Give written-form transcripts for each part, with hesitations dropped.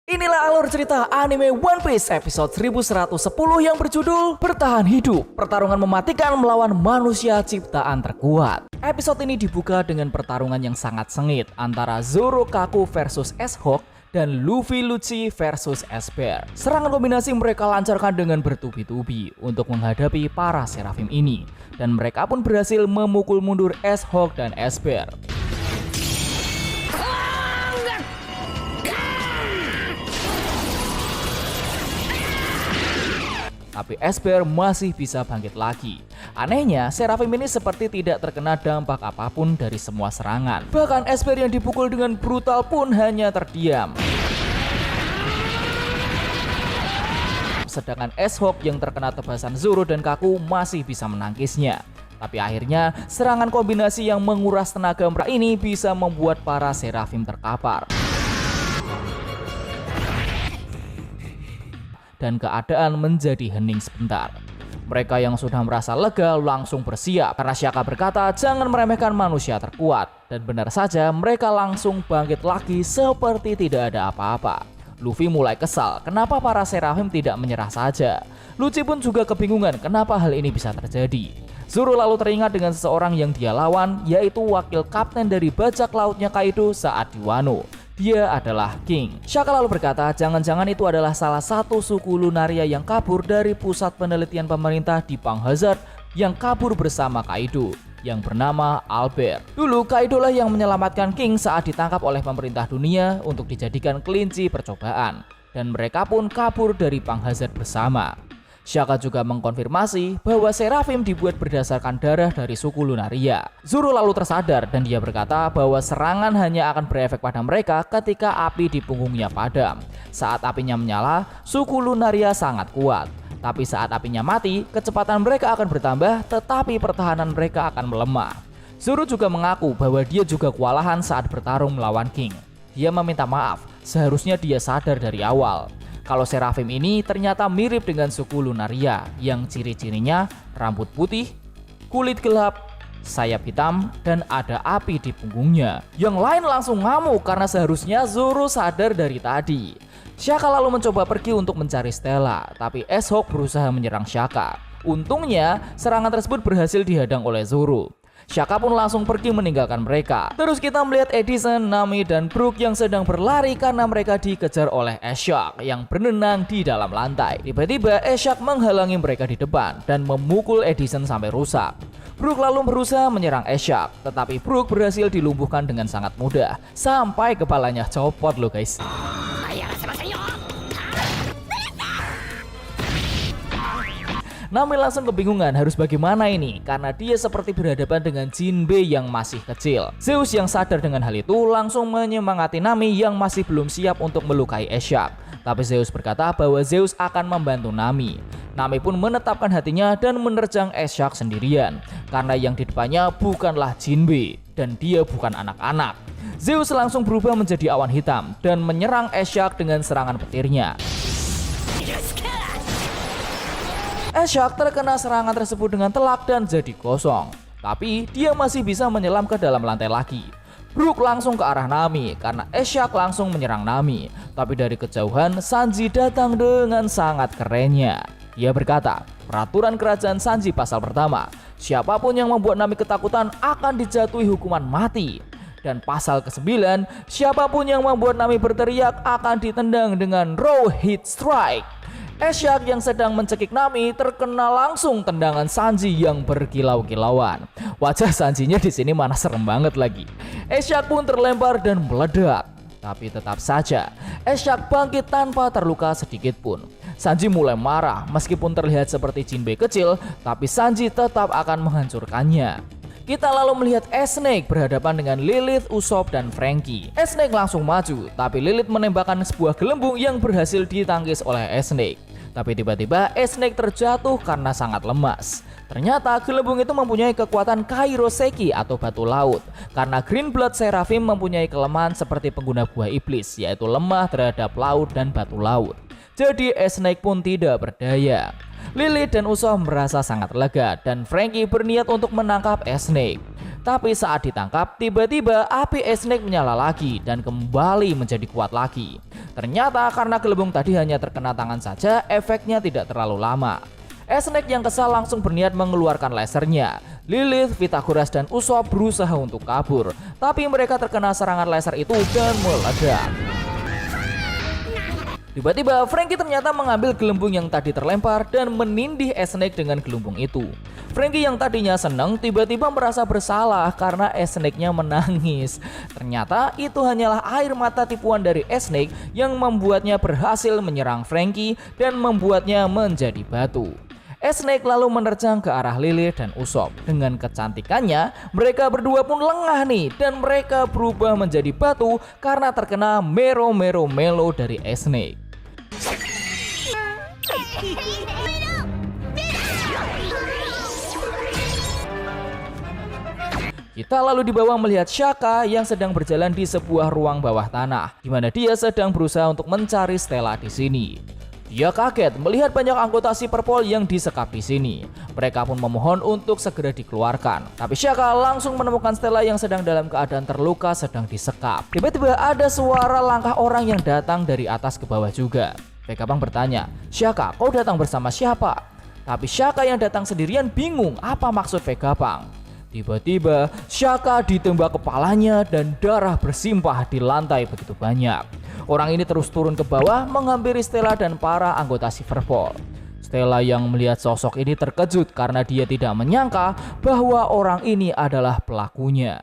Inilah alur cerita anime One Piece episode 1110 yang berjudul Bertahan Hidup, pertarungan mematikan melawan manusia ciptaan terkuat. Episode ini dibuka dengan pertarungan yang sangat sengit antara Zoro Kaku versus S-Hawk dan Luffy Lucci versus S-Bear. Serangan kombinasi mereka lancarkan dengan bertubi-tubi untuk menghadapi para Seraphim ini, dan mereka pun berhasil memukul mundur S-Hawk dan S-Bear. Tapi S-Bear masih bisa bangkit lagi. Anehnya, Seraphim ini seperti tidak terkena dampak apapun dari semua serangan. Bahkan S-Bear yang dipukul dengan brutal pun hanya terdiam. Sedangkan S-Hawk yang terkena tebasan Zoro dan Kaku masih bisa menangkisnya. Tapi akhirnya, serangan kombinasi yang menguras tenaga mereka ini bisa membuat para Seraphim terkapar. Dan keadaan menjadi hening sebentar. Mereka yang sudah merasa lega langsung bersiap karena Shaka berkata jangan meremehkan manusia terkuat, dan benar saja mereka langsung bangkit lagi seperti tidak ada apa-apa. Luffy mulai kesal kenapa para Seraphim tidak menyerah saja. Lucci pun juga kebingungan kenapa hal ini bisa terjadi. Zoro lalu teringat dengan seseorang yang dia lawan, yaitu wakil kapten dari bajak lautnya Kaido saat di Wano. Dia adalah King. Shaka lalu berkata jangan-jangan itu adalah salah satu suku Lunaria yang kabur dari pusat penelitian pemerintah di Pang Hazard yang kabur bersama Kaido yang bernama Albert. Dulu Kaido lah yang menyelamatkan King saat ditangkap oleh pemerintah dunia untuk dijadikan kelinci percobaan, dan mereka pun kabur dari Pang Hazard bersama. Shaka juga mengkonfirmasi bahwa Seraphim dibuat berdasarkan darah dari suku Lunaria. Zoro lalu tersadar dan dia berkata bahwa serangan hanya akan berefek pada mereka ketika api di punggungnya padam. Saat apinya menyala, suku Lunaria sangat kuat. Tapi saat apinya mati, kecepatan mereka akan bertambah tetapi pertahanan mereka akan melemah. Zoro juga mengaku bahwa dia juga kewalahan saat bertarung melawan King. Dia meminta maaf, seharusnya dia sadar dari awal kalau Seraphim ini ternyata mirip dengan suku Lunaria yang ciri-cirinya rambut putih, kulit gelap, sayap hitam, dan ada api di punggungnya. Yang lain langsung ngamuk karena seharusnya Zoro sadar dari tadi. Shaka lalu mencoba pergi untuk mencari Stella, tapi S-Hawk berusaha menyerang Shaka. Untungnya serangan tersebut berhasil dihadang oleh Zoro. Shaka pun langsung pergi meninggalkan mereka. Terus kita melihat Edison, Nami, dan Brook yang sedang berlari karena mereka dikejar oleh S-Shark yang berenang di dalam lantai. Tiba-tiba S-Shark menghalangi mereka di depan dan memukul Edison sampai rusak. Brook lalu berusaha menyerang S-Shark, tetapi Brook berhasil dilumpuhkan dengan sangat mudah sampai kepalanya copot loh guys. Nami langsung kebingungan harus bagaimana ini karena dia seperti berhadapan dengan Jinbei yang masih kecil. Zeus yang sadar dengan hal itu langsung menyemangati Nami yang masih belum siap untuk melukai S-Shark. Tapi Zeus berkata bahwa Zeus akan membantu Nami. Nami pun menetapkan hatinya dan menerjang S-Shark sendirian karena yang di depannya bukanlah Jinbei dan dia bukan anak-anak. Zeus langsung berubah menjadi awan hitam dan menyerang S-Shark dengan serangan petirnya. S-Shark terkena serangan tersebut dengan telak dan jadi kosong. Tapi dia masih bisa menyelam ke dalam lantai lagi. Brook langsung ke arah Nami karena S-Shark langsung menyerang Nami. Tapi dari kejauhan Sanji datang dengan sangat kerennya. Dia berkata, peraturan kerajaan Sanji pasal pertama, siapapun yang membuat Nami ketakutan akan dijatuhi hukuman mati. Dan pasal ke-9, siapapun yang membuat Nami berteriak akan ditendang dengan Raw Hit Strike. S-Shark yang sedang mencekik Nami terkena langsung tendangan Sanji yang berkilau-kilauan. Wajah Sanjinya di sini mana serem banget lagi. S-Shark pun terlempar dan meledak. Tapi tetap saja, S-Shark bangkit tanpa terluka sedikit pun. Sanji mulai marah meskipun terlihat seperti Jinbei kecil, tapi Sanji tetap akan menghancurkannya. Kita lalu melihat S-Snake berhadapan dengan Lilith, Usopp, dan Franky. S-Snake langsung maju, tapi Lilith menembakkan sebuah gelembung yang berhasil ditangkis oleh S-Snake. Tapi tiba-tiba S-Snake terjatuh karena sangat lemas. Ternyata gelembung itu mempunyai kekuatan Kairoseki atau batu laut. Karena Green Blood Seraphim mempunyai kelemahan seperti pengguna buah iblis, yaitu lemah terhadap laut dan batu laut. Jadi Snake pun tidak berdaya. Lilith dan Usopp merasa sangat lega dan Franky berniat untuk menangkap Snake. Tapi saat ditangkap, tiba-tiba api Snake menyala lagi dan kembali menjadi kuat lagi. Ternyata karena gelembung tadi hanya terkena tangan saja, efeknya tidak terlalu lama. Snake yang kesal langsung berniat mengeluarkan lasernya. Lilith, Pythagoras, dan Usopp berusaha untuk kabur, tapi mereka terkena serangan laser itu dan meledak. Tiba-tiba Franky ternyata mengambil gelembung yang tadi terlempar dan menindih Snake dengan gelembung itu. Franky yang tadinya senang tiba-tiba merasa bersalah karena Snake-nya menangis. Ternyata itu hanyalah air mata tipuan dari Snake yang membuatnya berhasil menyerang Franky dan membuatnya menjadi batu. Snake lalu menerjang ke arah Lilith dan Usopp. Dengan kecantikannya, mereka berdua pun lengah nih dan mereka berubah menjadi batu karena terkena Mero dari Snake. Kita lalu dibawa melihat Shaka yang sedang berjalan di sebuah ruang bawah tanah, di mana dia sedang berusaha untuk mencari Stella di sini. Dia kaget melihat banyak anggota si Perpol yang disekap di sini. Mereka pun memohon untuk segera dikeluarkan. Tapi Shaka langsung menemukan Stella yang sedang dalam keadaan terluka sedang disekap. Tiba-tiba ada suara langkah orang yang datang dari atas ke bawah juga. Vegapunk bertanya, "Shaka, kau datang bersama siapa?" Tapi Shaka yang datang sendirian bingung apa maksud Vegapunk. Tiba-tiba Shaka ditembak kepalanya dan darah bersimpah di lantai begitu banyak. Orang ini terus turun ke bawah menghampiri Stella dan para anggota Silverpol. Stella yang melihat sosok ini terkejut karena dia tidak menyangka bahwa orang ini adalah pelakunya.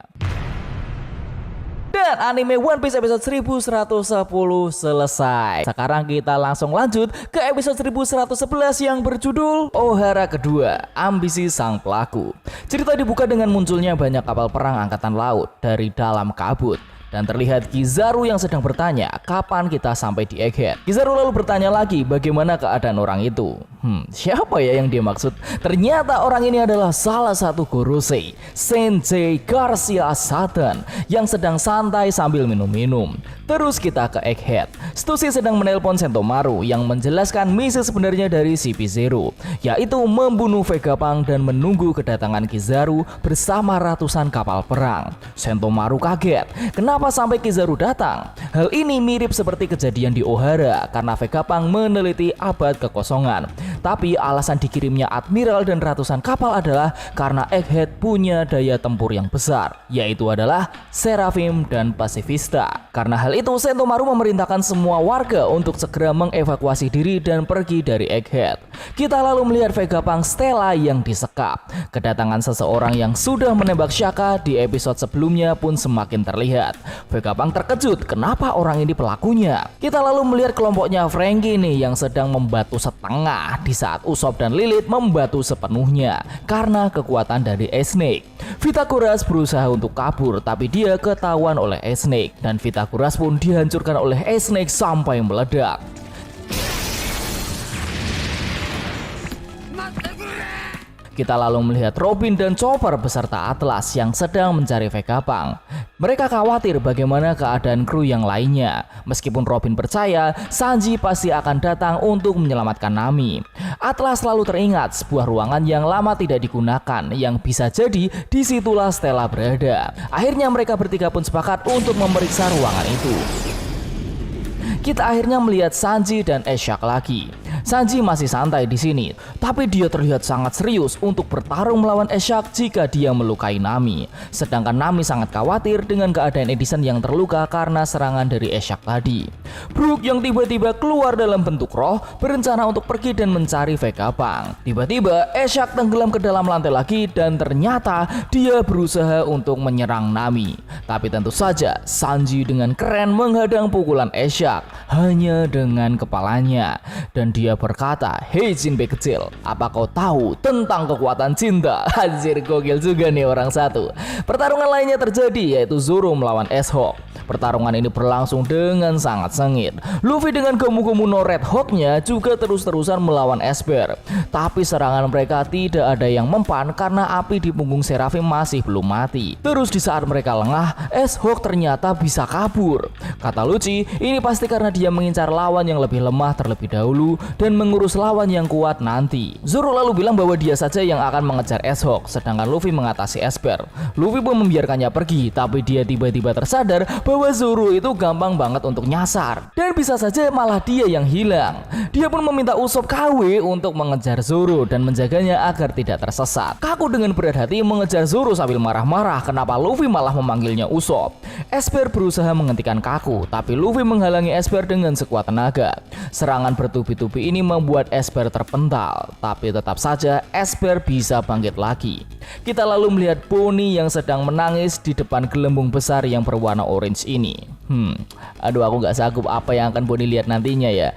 Dan anime One Piece episode 1110 selesai. Sekarang kita langsung lanjut ke episode 1111 yang berjudul Ohara Kedua, Ambisi Sang Pelaku. Cerita dibuka dengan munculnya banyak kapal perang angkatan laut dari dalam kabut. Dan terlihat Kizaru yang sedang bertanya kapan kita sampai di Egghead. Kizaru lalu bertanya lagi bagaimana keadaan orang itu. Siapa ya yang dia maksud? Ternyata orang ini adalah salah satu Gorosei, Sensei Garcia Satan, yang sedang santai sambil minum-minum. Terus kita ke Egghead. Stussy sedang menelpon Sentomaru yang menjelaskan misi sebenarnya dari CP0, yaitu membunuh Vegapunk dan menunggu kedatangan Kizaru bersama ratusan kapal perang. Sentomaru kaget. Kenapa sampai Kizaru datang? Hal ini mirip seperti kejadian di Ohara karena Vegapunk meneliti abad kekosongan. Tapi alasan dikirimnya Admiral dan ratusan kapal adalah karena Egghead punya daya tempur yang besar, yaitu adalah Seraphim dan Pacifista. Karena hal itu Sentomaru memerintahkan semua warga untuk segera mengevakuasi diri dan pergi dari Egghead. Kita lalu melihat Vegapunk Stella yang disekap. Kedatangan seseorang yang sudah menembak Shaka di episode sebelumnya pun semakin terlihat. Vegapunk terkejut kenapa orang ini pelakunya. Kita lalu melihat kelompoknya Franky nih yang sedang membatu setengah di saat Usopp dan Lilith membatu sepenuhnya karena kekuatan dari Snake. Pythagoras berusaha untuk kabur tapi dia ketahuan oleh Snake dan Pythagoras pun dihancurkan oleh Snake sampai meledak. Kita lalu melihat Robin dan Chopper beserta Atlas yang sedang mencari Vegapunk. Mereka khawatir bagaimana keadaan kru yang lainnya. Meskipun Robin percaya Sanji pasti akan datang untuk menyelamatkan Nami. Atlas selalu teringat sebuah ruangan yang lama tidak digunakan yang bisa jadi disitulah Stella berada. Akhirnya mereka bertiga pun sepakat untuk memeriksa ruangan itu. Kita akhirnya melihat Sanji dan Eshak lagi. Sanji masih santai di sini, tapi dia terlihat sangat serius untuk bertarung melawan Eshak jika dia melukai Nami. Sedangkan Nami sangat khawatir dengan keadaan Edison yang terluka karena serangan dari Eshak tadi. Brook yang tiba-tiba keluar dalam bentuk roh berencana untuk pergi dan mencari Vegapunk. Tiba-tiba Eshak tenggelam ke dalam lantai lagi dan ternyata dia berusaha untuk menyerang Nami. Tapi tentu saja Sanji dengan keren menghadang pukulan Eshak hanya dengan kepalanya dan dia dia berkata, "Hei Jinbe kecil, apa kau tahu tentang kekuatan cinta?" Anjir, gokil juga nih orang satu. Pertarungan lainnya terjadi, yaitu Zoro melawan S-Hawk. Pertarungan ini berlangsung dengan sangat sengit. Luffy dengan Gomu-Gomu no Red Hawk-nya juga terus-terusan melawan Esper. Tapi serangan mereka tidak ada yang mempan karena api di punggung Seraphim masih belum mati. Terus di saat mereka lengah, S-Hawk ternyata bisa kabur. Kata Lucci, ini pasti karena dia mengincar lawan yang lebih lemah terlebih dahulu dan mengurus lawan yang kuat nanti. Zoro lalu bilang bahwa dia saja yang akan mengejar S-Hawk, sedangkan Luffy mengatasi Esper. Luffy pun membiarkannya pergi, tapi dia tiba-tiba tersadar bahwa Zoro itu gampang banget untuk nyasar dan bisa saja malah dia yang hilang. Dia pun meminta Usopp KW untuk mengejar Zoro dan menjaganya agar tidak tersesat. Kaku dengan berat hati mengejar Zoro sambil marah-marah kenapa Luffy malah memanggilnya Usopp. Esper berusaha menghentikan Kaku, tapi Luffy menghalangi Esper dengan sekuat tenaga. Serangan bertubi-tubi ini membuat Esper terpental, tapi tetap saja Esper bisa bangkit lagi. Kita lalu melihat Bonnie yang sedang menangis di depan gelembung besar yang berwarna orange ini. Aduh, aku gak sanggup apa yang akan Bonnie lihat nantinya ya.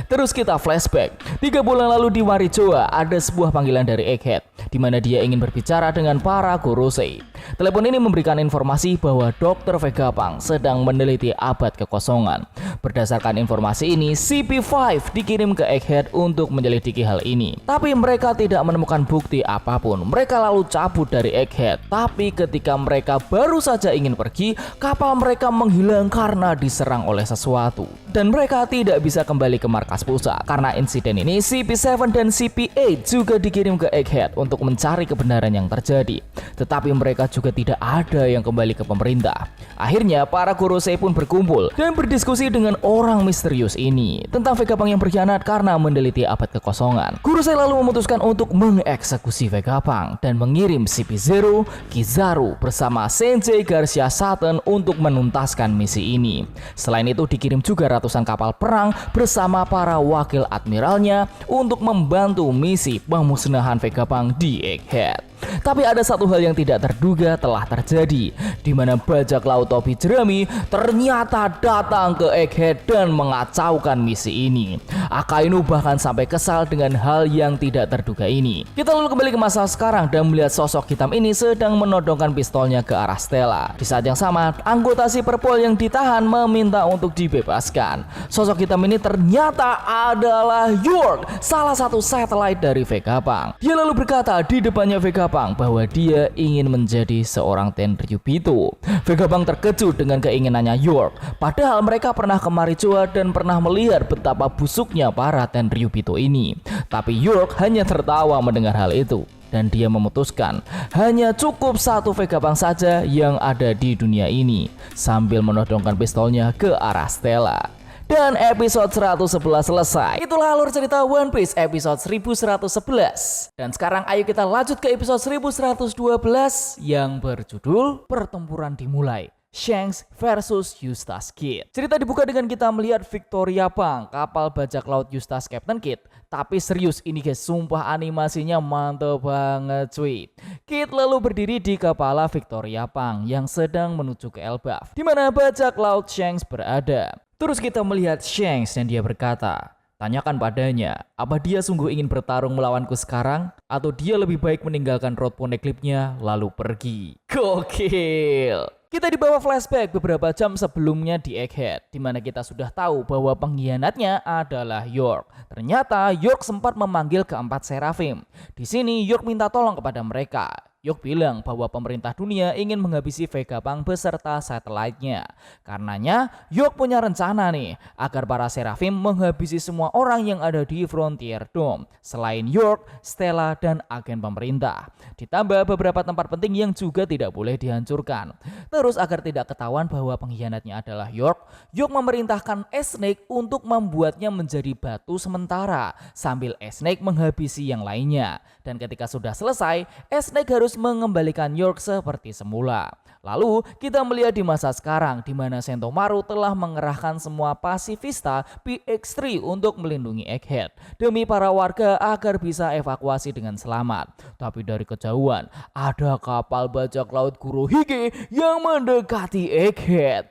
Terus kita flashback. 3 bulan lalu di Warijoa ada sebuah panggilan dari Egghead, di mana dia ingin berbicara dengan para Gorosei. Telepon ini memberikan informasi bahwa Dr. Vegapunk sedang meneliti abad kekosongan. Berdasarkan informasi ini, CP5 dikirim ke Egghead untuk menyelidiki hal ini. Tapi mereka tidak menemukan bukti apapun. Mereka lalu cabut dari Egghead. Tapi ketika mereka baru saja ingin pergi, kapal mereka menghilang karena diserang oleh sesuatu. Dan mereka tidak bisa kembali ke markas pusat. Karena insiden ini, CP7 dan CP8 juga dikirim ke Egghead untuk mencari kebenaran yang terjadi. Tetapi mereka juga tidak ada yang kembali ke pemerintah. Akhirnya para Gorosei pun berkumpul dan berdiskusi dengan orang misterius ini tentang Vegapunk yang berkhianat karena meneliti abad kekosongan. Gorosei lalu memutuskan untuk mengeksekusi Vegapunk dan mengirim CP0, Kizaru bersama Sensei Garcia Satan untuk menuntaskan misi ini. Selain itu dikirim juga ratusan kapal perang bersama para wakil admiralnya untuk membantu misi pemusnahan Vegapunk di Egghead. Tapi ada satu hal yang tidak terduga telah terjadi, di mana bajak laut topi jerami ternyata datang ke Egghead dan mengacaukan misi ini. Akainu bahkan sampai kesal dengan hal yang tidak terduga ini. Kita lalu kembali ke masa sekarang dan melihat sosok hitam ini sedang menodongkan pistolnya ke arah Stella. Di saat yang sama, anggota si Perpol yang ditahan meminta untuk dibebaskan. Sosok hitam ini ternyata adalah York, salah satu satellite dari Vegapunk. Dia lalu berkata di depannya Vegapunk bahwa dia ingin menjadi seorang Tenryubito. Vegapunk terkejut dengan keinginannya York, padahal mereka pernah ke Marijoa dan pernah melihat betapa busuknya para Tenryubito ini. Tapi York hanya tertawa mendengar hal itu dan dia memutuskan hanya cukup satu Vegapunk saja yang ada di dunia ini, sambil menodongkan pistolnya ke arah Stella. Dan episode 111 selesai. Itulah alur cerita One Piece episode 1111. Dan sekarang ayo kita lanjut ke episode 1112 yang berjudul Pertempuran Dimulai. Shanks versus Eustace Kid. Cerita dibuka dengan kita melihat Victoria Punk, kapal bajak laut Eustace Captain Kid. Tapi serius ini guys, sumpah animasinya mantep banget cuy. Kid lalu berdiri di kepala Victoria Punk yang sedang menuju ke Elbaf, di mana bajak laut Shanks berada. Terus kita melihat Shanks dan dia berkata, tanyakan padanya, apa dia sungguh ingin bertarung melawanku sekarang? Atau dia lebih baik meninggalkan Road Poneglyph-nya lalu pergi? Gokil! Kita dibawa flashback beberapa jam sebelumnya di Egghead, di mana kita sudah tahu bahwa pengkhianatnya adalah York. Ternyata York sempat memanggil keempat Seraphim. Di sini York minta tolong kepada mereka. York bilang bahwa pemerintah dunia ingin menghabisi Vegapunk beserta satelitnya. Karenanya York punya rencana nih agar para Seraphim menghabisi semua orang yang ada di Frontier Dome selain York, Stella, dan agen pemerintah. Ditambah beberapa tempat penting yang juga tidak boleh dihancurkan. Terus agar tidak ketahuan bahwa pengkhianatnya adalah York, York memerintahkan Snake untuk membuatnya menjadi batu sementara sambil Snake menghabisi yang lainnya. Dan ketika sudah selesai, Snake harus mengembalikan York seperti semula. Lalu kita melihat di masa sekarang di mana Sentomaru telah mengerahkan semua pasifista PX3 untuk melindungi Egghead demi para warga agar bisa evakuasi dengan selamat. Tapi dari kejauhan ada kapal bajak laut Kurohige yang mendekati Egghead.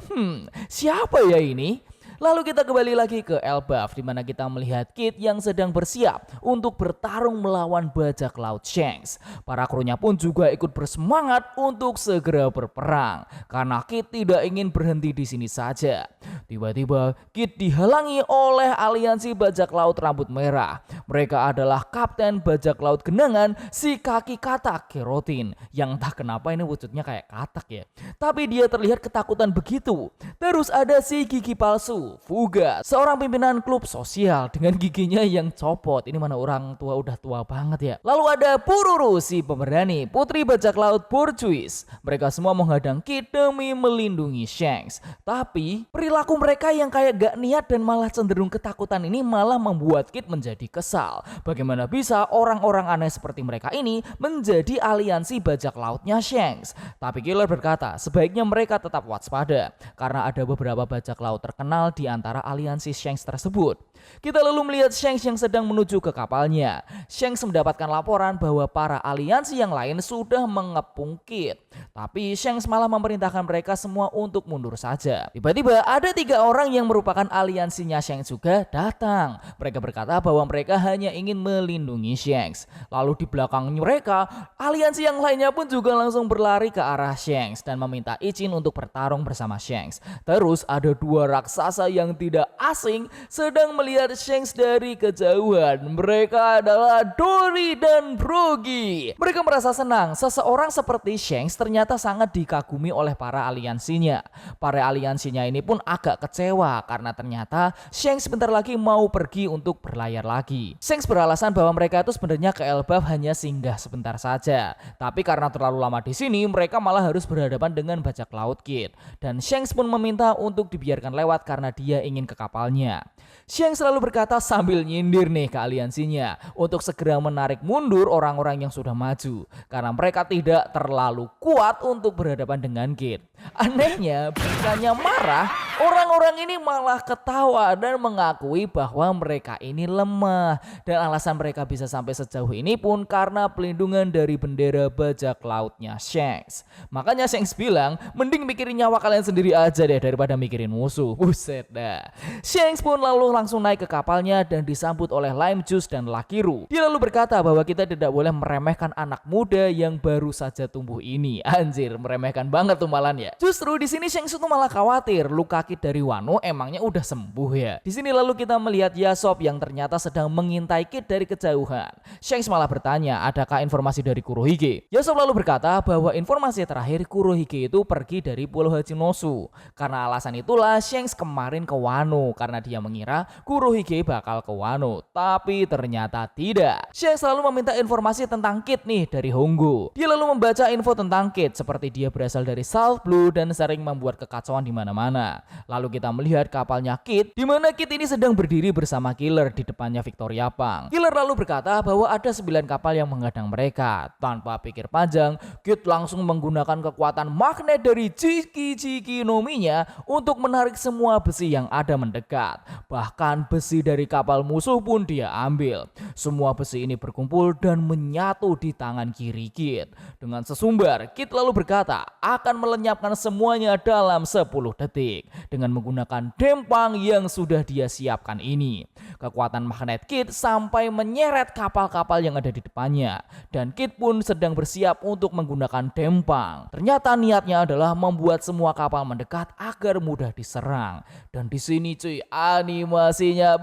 Siapa ya ini? Lalu kita kembali lagi ke Elbaf di mana kita melihat Kid yang sedang bersiap untuk bertarung melawan bajak laut Shanks. Para krunya pun juga ikut bersemangat untuk segera berperang karena Kid tidak ingin berhenti di sini saja. Tiba-tiba Kid dihalangi oleh aliansi bajak laut rambut merah. Mereka adalah Kapten Bajak Laut Genangan si kaki katak Kerotin yang entah kenapa ini wujudnya kayak katak ya. Tapi dia terlihat ketakutan begitu. Terus ada si gigi palsu Fuga, seorang pimpinan klub sosial dengan giginya yang copot. Ini mana orang tua udah tua banget ya. Lalu ada Pururu si pemberani, putri bajak laut Borjuis. Mereka semua menghadang Kid demi melindungi Shanks. Tapi perilaku mereka yang kayak gak niat dan malah cenderung ketakutan ini malah membuat Kid menjadi kesal. Bagaimana bisa orang-orang aneh seperti mereka ini menjadi aliansi bajak lautnya Shanks? Tapi Killer berkata sebaiknya mereka tetap waspada karena ada beberapa bajak laut terkenal di antara aliansi Shanks tersebut. Kita lalu melihat Shanks yang sedang menuju ke kapalnya. Shanks mendapatkan laporan bahwa para aliansi yang lain sudah mengepung Kid. Tapi Shanks malah memerintahkan mereka semua untuk mundur saja. Tiba-tiba ada 3 orang yang merupakan aliansinya Shanks juga datang. Mereka berkata bahwa mereka hanya ingin melindungi Shanks. Lalu di belakang mereka, aliansi yang lainnya pun juga langsung berlari ke arah Shanks dan meminta izin untuk bertarung bersama Shanks. Terus ada 2 raksasa yang tidak asing sedang melihat Shanks dari kejauhan. Mereka adalah Dory dan Brogy. Mereka merasa senang seseorang seperti Shanks ternyata sangat dikagumi oleh para aliansinya. Para aliansinya ini pun agak kecewa karena ternyata Shanks bentar lagi mau pergi untuk berlayar lagi. Shanks beralasan bahwa mereka itu sebenarnya ke Elbaf hanya singgah sebentar saja. Tapi karena terlalu lama di sini, mereka malah harus berhadapan dengan bajak laut Kid. Dan Shanks pun meminta untuk dibiarkan lewat karena dia ingin ke kapalnya. Shanks selalu berkata sambil nyindir nih ke aliansinya untuk segera menarik mundur orang-orang yang sudah maju karena mereka tidak terlalu kuat untuk berhadapan dengan Kid. Anehnya, bukannya marah, orang-orang ini malah ketawa dan mengakui bahwa mereka ini lemah. Dan alasan mereka bisa sampai sejauh ini pun karena pelindungan dari bendera bajak lautnya Shanks. Makanya Shanks bilang, mending mikirin nyawa kalian sendiri aja deh daripada mikirin musuh. Buset dah. Shanks pun lalu langsung naik ke kapalnya dan disambut oleh Lime Juice dan Lakiru. Dia lalu berkata bahwa kita tidak boleh meremehkan anak muda yang baru saja tumbuh ini. Anjir, meremehkan banget tuh malan ya. Justru di sini Shanks itu malah khawatir luka Kid dari Wano emangnya udah sembuh ya. Di sini lalu kita melihat Yasop yang ternyata sedang mengintai Kid dari kejauhan. Shanks malah bertanya, adakah informasi dari Kurohige? Yasop lalu berkata bahwa informasi terakhir Kurohige itu pergi dari Pulau Hachinosu. Karena alasan itulah Shanks kemarin ke Wano karena dia mengira Kurohige bakal ke Wano, tapi ternyata tidak. Shanks selalu meminta informasi tentang Kid nih dari Hongo. Dia lalu membaca info tentang Kid seperti dia berasal dari South Blue dan sering membuat kekacauan di mana-mana. Lalu kita melihat kapalnya Kid di mana Kid ini sedang berdiri bersama Killer di depannya Victoria Pang. Killer lalu berkata bahwa ada 9 kapal yang menghadang mereka. Tanpa pikir panjang, Kid langsung menggunakan kekuatan magnet dari Jiki Nominya untuk menarik semua besi yang ada mendekat. Bahkan besi dari kapal musuh pun dia ambil. Semua besi ini berkumpul dan menyatu di tangan kiri Kid. Dengan sesumbar, Kid lalu berkata akan melenyapkan semuanya dalam 10 detik dengan menggunakan dempang yang sudah dia siapkan ini. Kekuatan magnet Kid sampai menyeret kapal-kapal yang ada di depannya dan Kid pun sedang bersiap untuk menggunakan dempang. Ternyata niatnya adalah membuat semua kapal mendekat agar mudah diserang. Dan di sini cuy, animasinya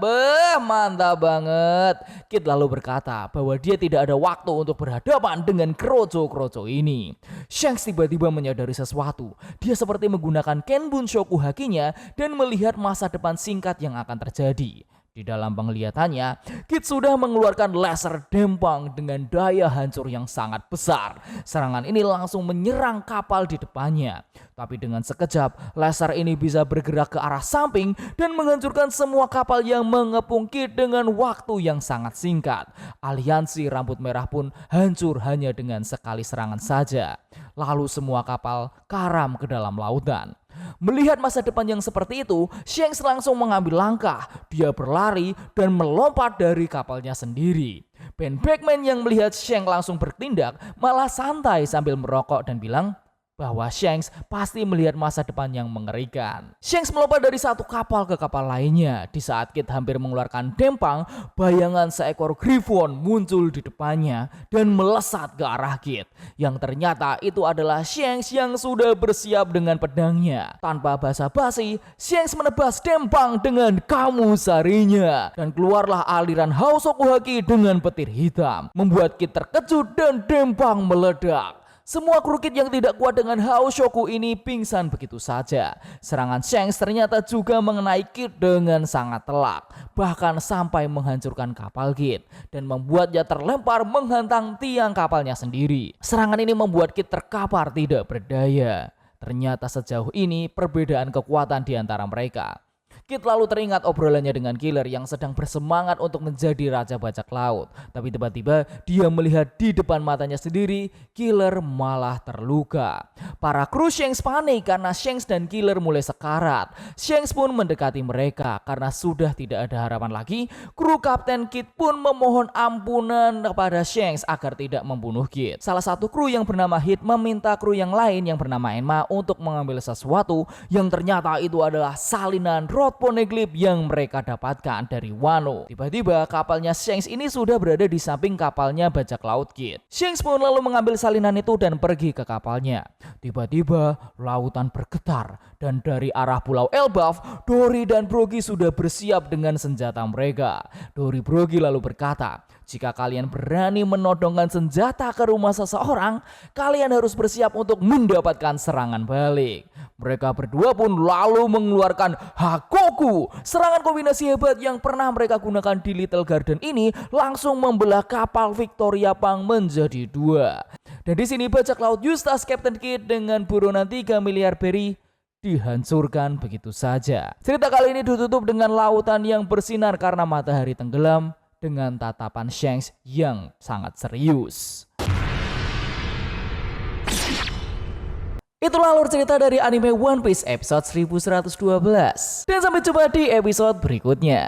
mantap banget. Kid lalu berkata bahwa dia tidak ada waktu untuk berhadapan dengan kroco-kroco ini. Shanks tiba-tiba menyadari sesuatu. Dia seperti menggunakan Kenbun Shoku Hakinya dan melihat masa depan singkat yang akan terjadi. Di dalam penglihatannya, Kid sudah mengeluarkan laser dempang dengan daya hancur yang sangat besar. Serangan ini langsung menyerang kapal di depannya. Tapi dengan sekejap, laser ini bisa bergerak ke arah samping dan menghancurkan semua kapal yang mengepung Kid dengan waktu yang sangat singkat. Aliansi Rambut Merah pun hancur hanya dengan sekali serangan saja. Lalu semua kapal karam ke dalam lautan. Melihat masa depan yang seperti itu, Shanks langsung mengambil langkah. Dia berlari dan melompat dari kapalnya sendiri. Ben Beckman yang melihat Shanks langsung bertindak malah santai sambil merokok dan bilang bahwa Shanks pasti melihat masa depan yang mengerikan. Shanks melompat dari satu kapal ke kapal lainnya. Di saat Kid hampir mengeluarkan dempang, bayangan seekor Griffon muncul di depannya dan melesat ke arah Kid. Yang ternyata itu adalah Shanks yang sudah bersiap dengan pedangnya. Tanpa basa-basi, Shanks menebas dempang dengan kamu sarinya. Dan keluarlah aliran Hausoku Haki dengan petir hitam. Membuat Kid terkejut dan dempang meledak. Semua kru Kid yang tidak kuat dengan Haoshoku ini pingsan begitu saja. Serangan Shanks ternyata juga mengenai Kid dengan sangat telak, bahkan sampai menghancurkan kapal Kid dan membuatnya terlempar menghantam tiang kapalnya sendiri. Serangan ini membuat Kid terkapar tidak berdaya. Ternyata sejauh ini perbedaan kekuatan di antara mereka. Kid lalu teringat obrolannya dengan Killer yang sedang bersemangat untuk menjadi raja bajak laut. Tapi tiba-tiba dia melihat di depan matanya sendiri Killer malah terluka. Para kru Shanks panik karena Shanks dan Killer mulai sekarat. Shanks pun mendekati mereka karena sudah tidak ada harapan lagi. Kru Kapten Kid pun memohon ampunan kepada Shanks agar tidak membunuh Kid. Salah satu kru yang bernama Hit meminta kru yang lain yang bernama Enma untuk mengambil sesuatu yang ternyata itu adalah salinan Rod Poneglyph yang mereka dapatkan dari Wano. Tiba-tiba kapalnya Shanks ini sudah berada di samping kapalnya bajak laut Kid. Shanks pun lalu mengambil salinan itu dan pergi ke kapalnya. Tiba-tiba lautan bergetar dan dari arah pulau Elbaf, Dory dan Brogy sudah bersiap dengan senjata mereka. Dory Brogy lalu berkata, jika kalian berani menodongkan senjata ke rumah seseorang, kalian harus bersiap untuk mendapatkan serangan balik. Mereka berdua pun lalu mengeluarkan Hakoku. Serangan kombinasi hebat yang pernah mereka gunakan di Little Garden ini langsung membelah kapal Victoria Pang menjadi dua. Dan di sini bajak laut Eustace Captain Kidd dengan buronan 3 miliar berry dihancurkan begitu saja. Cerita kali ini ditutup dengan lautan yang bersinar karena matahari tenggelam dengan tatapan Shanks yang sangat serius. Itulah alur cerita dari anime One Piece episode 1112. Dan sampai jumpa di episode berikutnya.